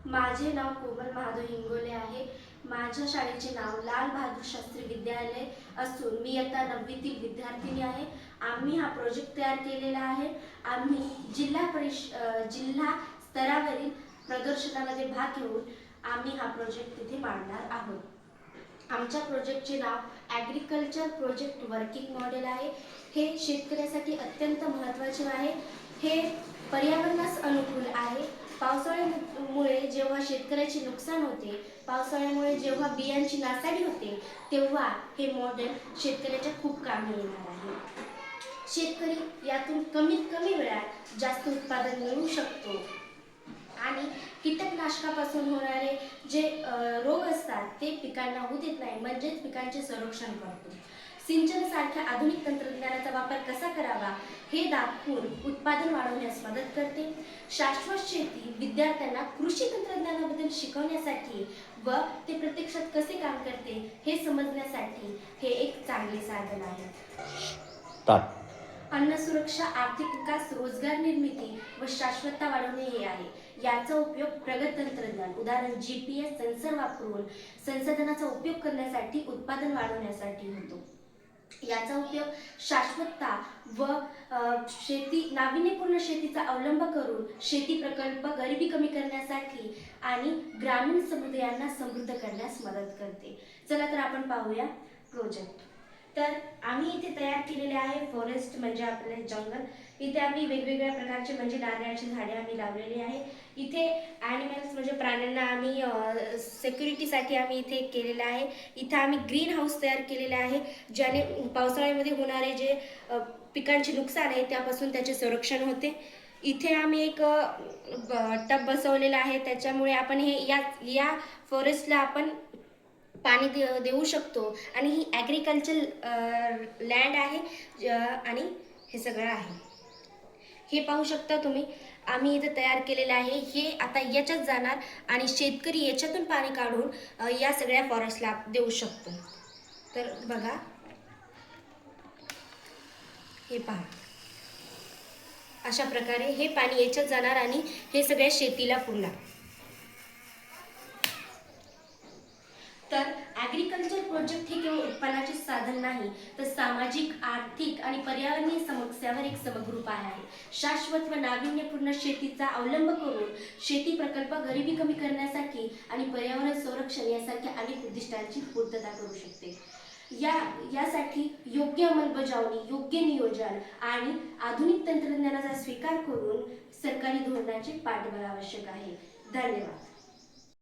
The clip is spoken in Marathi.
माझे नाव कोमल महादेव हिंगोले आहे। माझ्या शाळेचे नाव लाल बहादूर शास्त्री विद्यालय असून मी आता 9वीतील विद्यार्थिनी आहे। आम्ही हा प्रोजेक्ट तयार केलेला आहे। आम्ही जिल्हा स्तरावरील प्रदर्शनामध्ये भाग घेऊन आम्ही हा प्रोजेक्ट तिथे मांडणार आहोत। आमच्या प्रोजेक्टचे नाव ॲग्रिकल्चर प्रोजेक्ट वर्किंग मॉडेल आहे। हे शेतकऱ्यासाठी अत्यंत महत्त्वाचे आहे। हे पर्यावरणास अनुकूल आहे। पावसाळ्यामुळे जेव्हा शेतकऱ्याचे नुकसान होते, पावसाळ्यामुळे जेव्हा बियांची नासाडी होते, तेव्हा हे मॉडेल शेतकऱ्याच्या खूप कामी येणार आहे। शेतकरी यातून कमीत कमी वेळात जास्त उत्पादन मिळवू शकतो आणि कीटकनाशकापासून होणारे जे रोग असतात ते पिकांना होऊ देत नाही, म्हणजेच पिकांचे संरक्षण करतो। सिंचनासारख्या आधुनिक तंत्रज्ञानाचा वापर कसा करावा हे दाखवून उत्पादन वाढवण्यास मदत करते। शाश्वत शेती विद्यार्थ्यांना कृषी तंत्रज्ञानाबद्दल शिकवण्यासाठी व ते प्रत्यक्षात कसे काम करते हे समजण्यासाठी हे एक चांगले साधन आहे। अन्न सुरक्षा, आर्थिक विकास, रोजगार निर्मिती व शाश्वतता वाढवणे हे आहे। याचा उपयोग प्रगत तंत्रज्ञान उदाहरण GPS सेन्सर वापरून संसाधनाचा उपयोग करण्यासाठी उत्पादन वाढवण्यासाठी होतो। याचा उपयोग शाश्वतता व नाविन्यपूर्ण शेतीचा अवलंब करून शेती प्रकल्प गरिबी कमी करण्यासाठी आणि ग्रामीण समुदायांना समृद्ध करण्यास मदत करते। चला तर आपण पाहूया प्रोजेक्ट। तर आम्ही इथे तयार केलेले आहे फॉरेस्ट म्हणजे आपले जंगल। इथे आम्ही वेगवेगळ्या प्रकारचे म्हणजे नारळाची झाडे आम्ही लावलेली आहे। इथे ॲनिमल्स म्हणजे प्राण्यांना आम्ही सिक्युरिटीसाठी आम्ही इथे केलेलं आहे। इथे आम्ही ग्रीन हाऊस तयार केलेले आहे, ज्याने पावसाळ्यामध्ये होणारे जे पिकांचे नुकसान आहे त्यापासून त्याचे संरक्षण होते। इथे आम्ही एक टब बसवलेला आहे, त्याच्यामुळे आपण या फॉरेस्टला आपण पाणी देऊ शकतो आणि ही ॲग्रिकल्चर लँड आहे आणि हे सगळं आहे। हे पाहू शकता तुम्ही, आम्ही इथे तयार केलेलं आहे। हे आता याच्यात जाणार आणि शेतकरी याच्यातून पाणी काढून या सगळ्या फॉरेस्टला देऊ शकतो। तर बघा, हे पहा, अशा प्रकारे हे पाणी याच्यात जाणार आणि हे सगळ्या शेतीला पुरणार। तर ॲग्रिकल्चर प्रोजेक्ट हे केवळ उत्पन्नाचे साधन नाही, तर सामाजिक, आर्थिक आणि पर्यावरणीय समस्यांवर एक समग्र उपाय आहे। शाश्वत व नाविन्यपूर्ण शेतीचा अवलंब करून शेती प्रकल्प गरिबी कमी करण्यासाठी आणि पर्यावरण संरक्षण यासारख्या अनेक उद्दिष्टांची पूर्तता करू शकते। यासाठी योग्य अंमलबजावणी, योग्य नियोजन आणि आधुनिक तंत्रज्ञानाचा स्वीकार करून सरकारी धोरणाचे पाठबळ आवश्यक आहे। धन्यवाद।